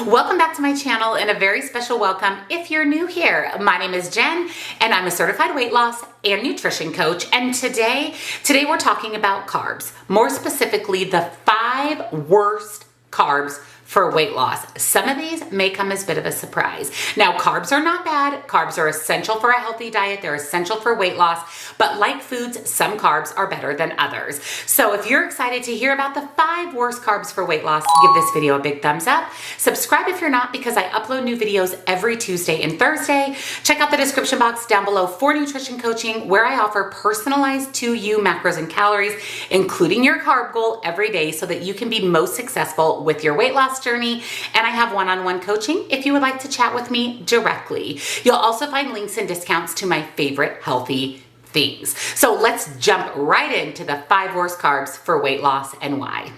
Welcome back to my channel and a very special welcome if you're new here. My name is Jen and I'm a certified weight loss and nutrition coach, and today we're talking about carbs, more specifically the 5 worst carbs for weight loss. Some of these may come as a bit of a surprise. Now, carbs are not bad. Carbs are essential for a healthy diet. They're essential for weight loss, but like foods, some carbs are better than others. So if you're excited to hear about the 5 worst carbs for weight loss, give this video a big thumbs up. Subscribe if you're not, because I upload new videos every Tuesday and Thursday. Check out the description box down below for nutrition coaching, where I offer personalized to you macros and calories, including your carb goal every day, so that you can be most successful with your weight loss journey. And I have one-on-one coaching if you would like to chat with me directly. You'll also find links and discounts to my favorite healthy things. So let's jump right into the 5 worst carbs for weight loss and why.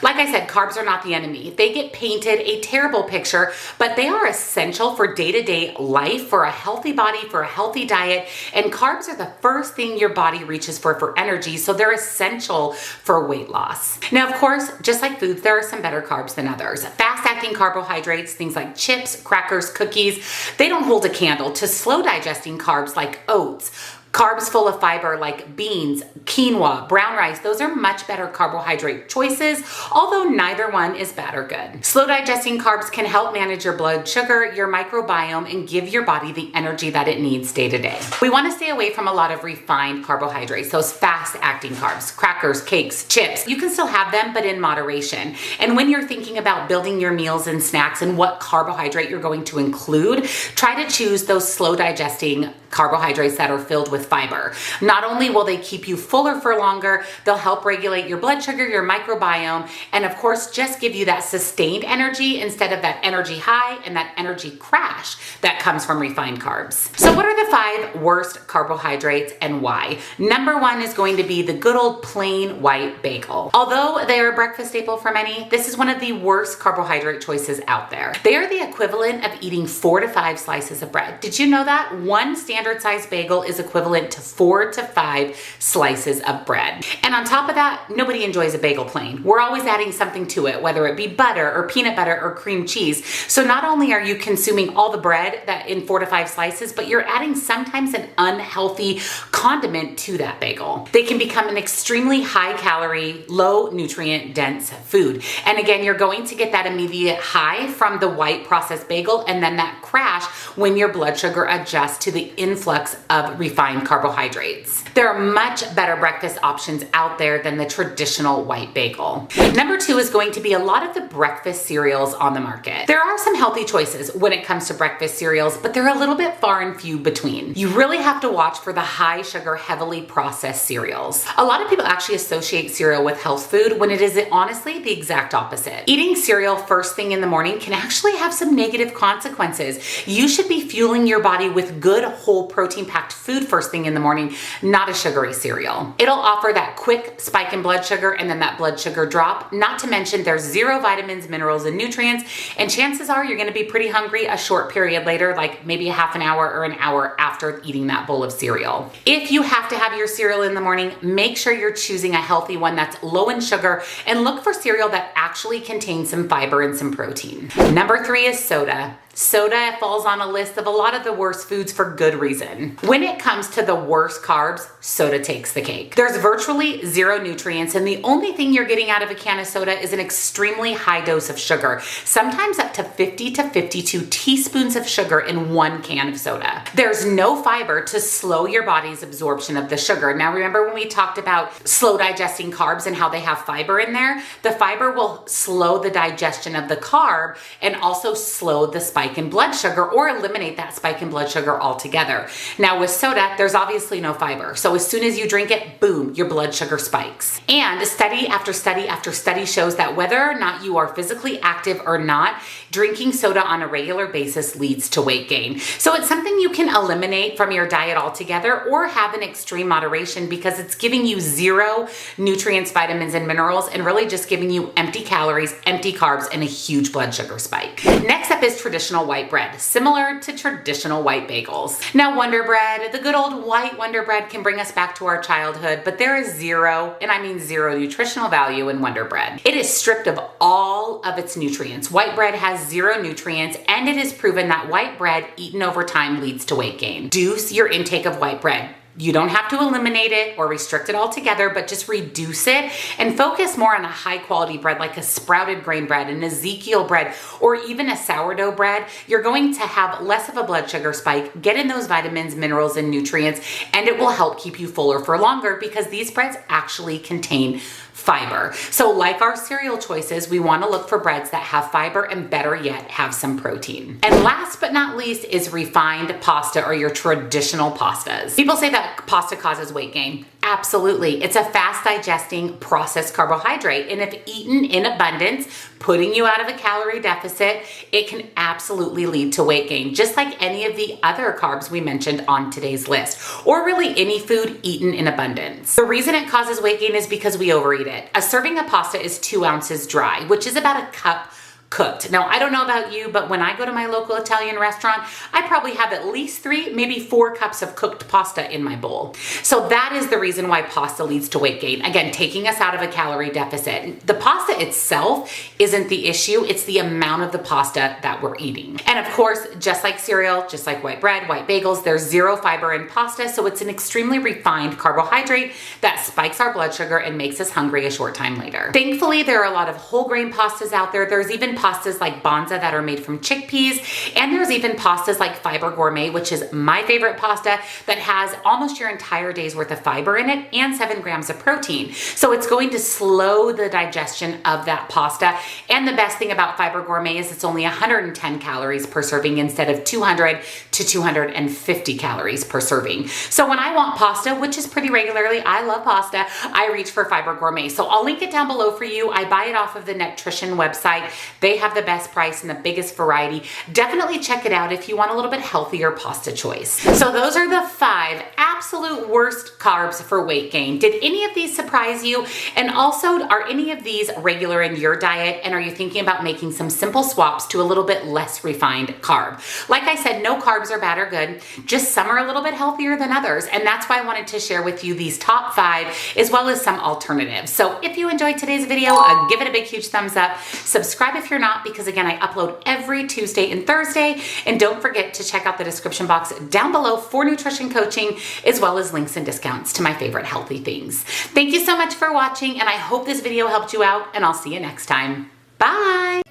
Like I said, carbs are not the enemy. They get painted a terrible picture, but they are essential for day-to-day life, for a healthy body, for a healthy diet. And carbs are the first thing your body reaches for energy, so they're essential for weight loss. Now, of course, just like foods, there are some better carbs than others. Fast-acting carbohydrates, things like chips, crackers, cookies, they don't hold a candle to slow-digesting carbs like oats. Carbs full of fiber like beans, quinoa, brown rice, those are much better carbohydrate choices, although neither one is bad or good. Slow digesting carbs can help manage your blood sugar, your microbiome, and give your body the energy that it needs day to day. We want to stay away from a lot of refined carbohydrates, those fast-acting carbs, crackers, cakes, chips. You can still have them, but in moderation. And when you're thinking about building your meals and snacks and what carbohydrate you're going to include, try to choose those slow digesting carbohydrates that are filled with fiber. Not only will they keep you fuller for longer, they'll help regulate your blood sugar, your microbiome, and of course, just give you that sustained energy instead of that energy high and that energy crash that comes from refined carbs. So what are the 5 worst carbohydrates and why? Number 1 is going to be the good old plain white bagel. Although they are a breakfast staple for many, this is one of the worst carbohydrate choices out there. They are the equivalent of eating 4 to 5 slices of bread. Did you know that? One standard size bagel is equivalent to 4 to 5 slices of bread. And on top of that, nobody enjoys a bagel plain. We're always adding something to it, whether it be butter or peanut butter or cream cheese. So not only are you consuming all the bread that in 4 to 5 slices, but you're adding sometimes an unhealthy condiment to that bagel. They can become an extremely high calorie, low nutrient dense food. And again, you're going to get that immediate high from the white processed bagel, and then that crash when your blood sugar adjusts to the influx of refined carbohydrates. There are much better breakfast options out there than the traditional white bagel. Number 2 is going to be a lot of the breakfast cereals on the market. There are some healthy choices when it comes to breakfast cereals, but they're a little bit far and few between. You really have to watch for the high sugar, heavily processed cereals. A lot of people actually associate cereal with health food when it is honestly the exact opposite. Eating cereal first thing in the morning can actually have some negative consequences. You should be fueling your body with good whole protein-packed food first thing in the morning, not a sugary cereal. It'll offer that quick spike in blood sugar and then that blood sugar drop, not to mention there's 0 vitamins, minerals, and nutrients, and chances are you're gonna be pretty hungry a short period later, like maybe a half an hour or an hour after eating that bowl of cereal. If you have to have your cereal in the morning, make sure you're choosing a healthy one that's low in sugar, and look for cereal that actually contains some fiber and some protein. Number 3 is soda. Soda falls on a list of a lot of the worst foods for good reason. When it comes to the worst carbs, soda takes the cake. There's virtually 0 nutrients, and the only thing you're getting out of a can of soda is an extremely high dose of sugar, sometimes up to 50 to 52 teaspoons of sugar in 1 can of soda. There's no fiber to slow your body's absorption of the sugar. Now remember when we talked about slow digesting carbs and how they have fiber in there? The fiber will slow the digestion of the carb and also slow the spike in blood sugar, or eliminate that spike in blood sugar altogether. Now with soda, there's obviously no fiber. So as soon as you drink it, boom, your blood sugar spikes. And study after study after study shows that whether or not you are physically active or not, drinking soda on a regular basis leads to weight gain. So it's something you can eliminate from your diet altogether or have in extreme moderation because it's giving you zero nutrients, vitamins, and minerals, and really just giving you empty calories, empty carbs, and a huge blood sugar spike. Next up is traditional white bread, similar to traditional white bagels. Now, Wonder Bread, the good old white Wonder Bread, can bring us back to our childhood, but there is zero, and I mean zero, nutritional value in Wonder Bread. It is stripped of all of its nutrients. White bread has zero nutrients, and it is proven that white bread eaten over time leads to weight gain. Reduce your intake of white bread. You don't have to eliminate it or restrict it altogether, but just reduce it and focus more on a high quality bread like a sprouted grain bread, an Ezekiel bread, or even a sourdough bread. You're going to have less of a blood sugar spike, get in those vitamins, minerals, and nutrients, and it will help keep you fuller for longer because these breads actually contain fiber. So like our cereal choices, we want to look for breads that have fiber and better yet, have some protein. And last but not least is refined pasta or your traditional pastas. People say that pasta causes weight gain. Absolutely. It's a fast digesting processed carbohydrate. And if eaten in abundance, putting you out of a calorie deficit, it can absolutely lead to weight gain, just like any of the other carbs we mentioned on today's list, or really any food eaten in abundance. The reason it causes weight gain is because we overeat it. A serving of pasta is 2 ounces dry, which is about a cup cooked. Now, I don't know about you, but when I go to my local Italian restaurant, I probably have at least 3, maybe 4 cups of cooked pasta in my bowl. So that is the reason why pasta leads to weight gain. Again, taking us out of a calorie deficit. The pasta itself isn't the issue. It's the amount of the pasta that we're eating. And of course, just like cereal, just like white bread, white bagels, there's zero fiber in pasta. So it's an extremely refined carbohydrate that spikes our blood sugar and makes us hungry a short time later. Thankfully, there are a lot of whole grain pastas out there. There's even pastas like Bonza that are made from chickpeas, and there's even pastas like Fiber Gourmet, which is my favorite pasta, that has almost your entire day's worth of fiber in it and 7 grams of protein. So it's going to slow the digestion of that pasta. And the best thing about Fiber Gourmet is it's only 110 calories per serving instead of 200 to 250 calories per serving. So when I want pasta, which is pretty regularly, I love pasta, I reach for Fiber Gourmet. So I'll link it down below for you. I buy it off of the Nutrition website. They have the best price and the biggest variety. Definitely check it out if you want a little bit healthier pasta choice. So those are the 5 absolute worst carbs for weight gain. Did any of these surprise you? And also, are any of these regular in your diet? And are you thinking about making some simple swaps to a little bit less refined carb? Like I said, no carbs are bad or good. Just some are a little bit healthier than others. And that's why I wanted to share with you these top 5 as well as some alternatives. So if you enjoyed today's video, give it a big, huge thumbs up. Subscribe if you're not, because again, I upload every Tuesday and Thursday. And don't forget to check out the description box down below for nutrition coaching, as well as links and discounts to my favorite healthy things. Thank you so much for watching, and I hope this video helped you out, and I'll see you next time. Bye.